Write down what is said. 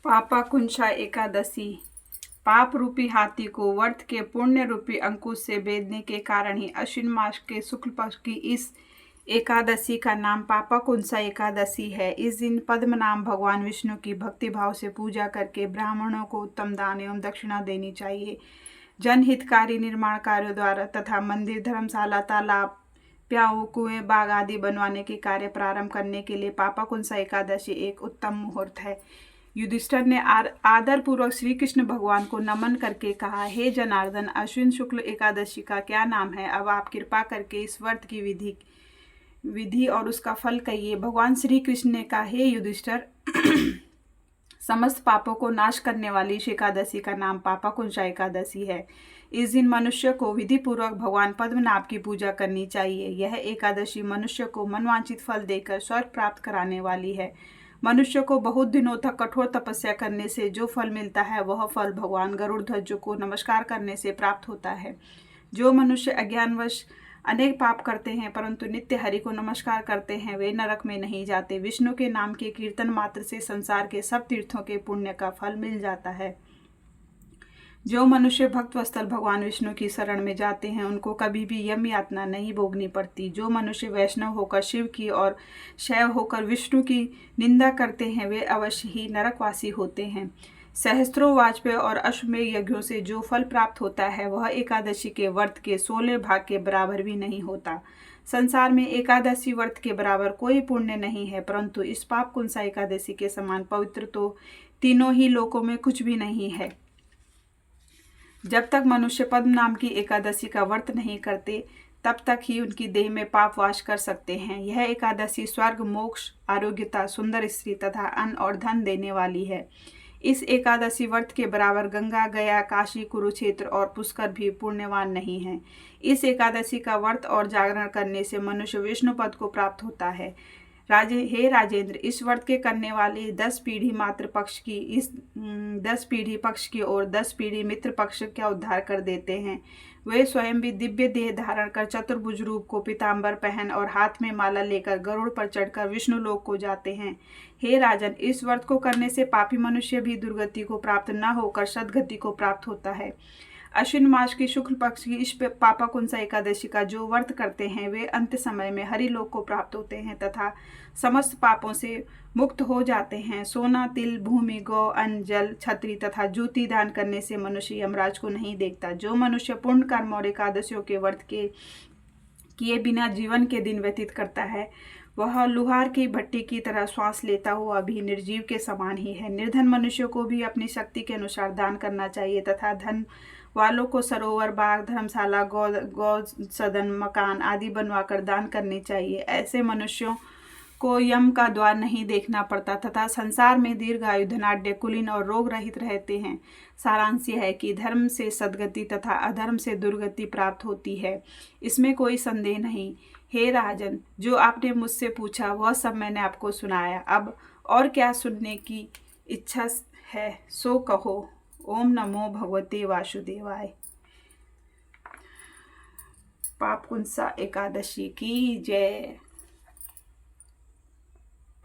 पापाकुंशा एकादशी। पाप रूपी हाथी को वर्त के पुण्य रूपी अंकुश से बेधने के कारण ही अश्विन मास के शुक्ल पक्ष की इस एकादशी का नाम पापाकुंशा एकादशी है। इस दिन पद्म नाम भगवान विष्णु की भक्ति भाव से पूजा करके ब्राह्मणों को उत्तम दान एवं दक्षिणा देनी चाहिए। जनहितकारी निर्माण कार्यों द्वारा तथा मंदिर, धर्मशाला, तालाब, प्याऊ, कुएं, बाग आदि बनवाने के कार्य प्रारंभ करने के लिए पापाकुंशा एकादशी एक उत्तम मुहूर्त है। युधिष्ठिर ने आदर पूर्वक श्री कृष्ण भगवान को नमन करके कहा, हे जनार्दन, अश्विन शुक्ल एकादशी का क्या नाम है? अब आप कृपा करके इस व्रत की विधि और उसका फल कहिए। भगवान श्री कृष्ण ने कहा, हे युधिष्ठिर, समस्त पापों को नाश करने वाली इस एकादशी का नाम पापाकुंशा एकादशी है। इस दिन मनुष्य को विधि पूर्वक भगवान पद्मनाभ की पूजा करनी चाहिए। यह एकादशी मनुष्य को मनवांछित फल देकर स्वर्ग प्राप्त कराने वाली है। मनुष्य को बहुत दिनों तक कठोर तपस्या करने से जो फल मिलता है वह फल भगवान गरुड़ध्वज को नमस्कार करने से प्राप्त होता है। जो मनुष्य अज्ञानवश अनेक पाप करते हैं परंतु नित्य हरि को नमस्कार करते हैं, वे नरक में नहीं जाते। विष्णु के नाम के कीर्तन मात्र से संसार के सब तीर्थों के पुण्य का फल मिल जाता है। जो मनुष्य भक्त वत्सल भगवान विष्णु की शरण में जाते हैं उनको कभी भी यम यातना नहीं भोगनी पड़ती। जो मनुष्य वैष्णव होकर शिव की और शैव होकर विष्णु की निंदा करते हैं वे अवश्य ही नरकवासी होते हैं। सहस्त्रों वाजपेय और अश्वमेध यज्ञों से जो फल प्राप्त होता है वह एकादशी के व्रत के 16 भाग के बराबर भी नहीं होता। संसार में एकादशी व्रत के बराबर कोई पुण्य नहीं है, परंतु इस पापकुंशा एकादशी के समान पवित्र तो तीनों ही लोकों में कुछ भी नहीं है। जब तक मनुष्य पद्म नाम की एकादशी का व्रत नहीं करते तब तक ही उनकी देह में पाप वास कर सकते हैं। यह एकादशी स्वर्ग, मोक्ष, आरोग्यता, सुंदर स्त्री तथा अन्न और धन देने वाली है। इस एकादशी व्रत के बराबर गंगा, गया, काशी, कुरुक्षेत्र और पुष्कर भी पुण्यवान नहीं है। इस एकादशी का व्रत और जागरण करने से मनुष्य विष्णु पद को प्राप्त होता है। हे राजेंद्र, इस व्रत के करने वाले 10 पीढ़ी मातृ पक्ष की इस 10 पीढ़ी पक्ष की और 10 पीढ़ी मित्र पक्ष का उद्धार कर देते हैं। वे स्वयं भी दिव्य देह धारण कर चतुर्भुज रूप को पीताम्बर पहन और हाथ में माला लेकर गरुड़ पर चढ़कर विष्णु लोक को जाते हैं। हे राजन, इस व्रत को करने से पापी मनुष्य भी दुर्गति को प्राप्त न होकर सद्गति को प्राप्त होता है। अश्विन मास की शुक्ल पक्ष की इस पापाकुंशा एकादशी का जो व्रत करते हैं वे अंत समय में हरिलोक को प्राप्त होते हैं तथा समस्त पापों से मुक्त हो जाते हैं। सोना, तिल, भूमि, गौ, अन्न, जल, छत्री तथा जूती दान करने से मनुष्य यमराज को नहीं देखता। जो मनुष्य पूर्ण कर्म और एकादशियों के व्रत के किए बिना जीवन के दिन व्यतीत करता है वह लुहार की भट्टी की तरह श्वास लेता हुआ भी निर्जीव के समान ही है। निर्धन मनुष्य को भी अपनी शक्ति के अनुसार दान करना चाहिए तथा धन वालों को सरोवर, बाग, धर्मशाला, गौ सदन, मकान आदि बनवाकर दान करने चाहिए। ऐसे मनुष्यों को यम का द्वार नहीं देखना पड़ता तथा संसार में दीर्घायु, धनाढ्य, कुलीन और रोग रहित रहते हैं। सारांश यह है कि धर्म से सद्गति तथा अधर्म से दुर्गति प्राप्त होती है, इसमें कोई संदेह नहीं। हे राजन, जो आपने मुझसे पूछा वह सब मैंने आपको सुनाया। अब और क्या सुनने की इच्छा है सो कहो। ओम नमो भगवते वासुदेवाय। पापकुंशा एकादशी की जय।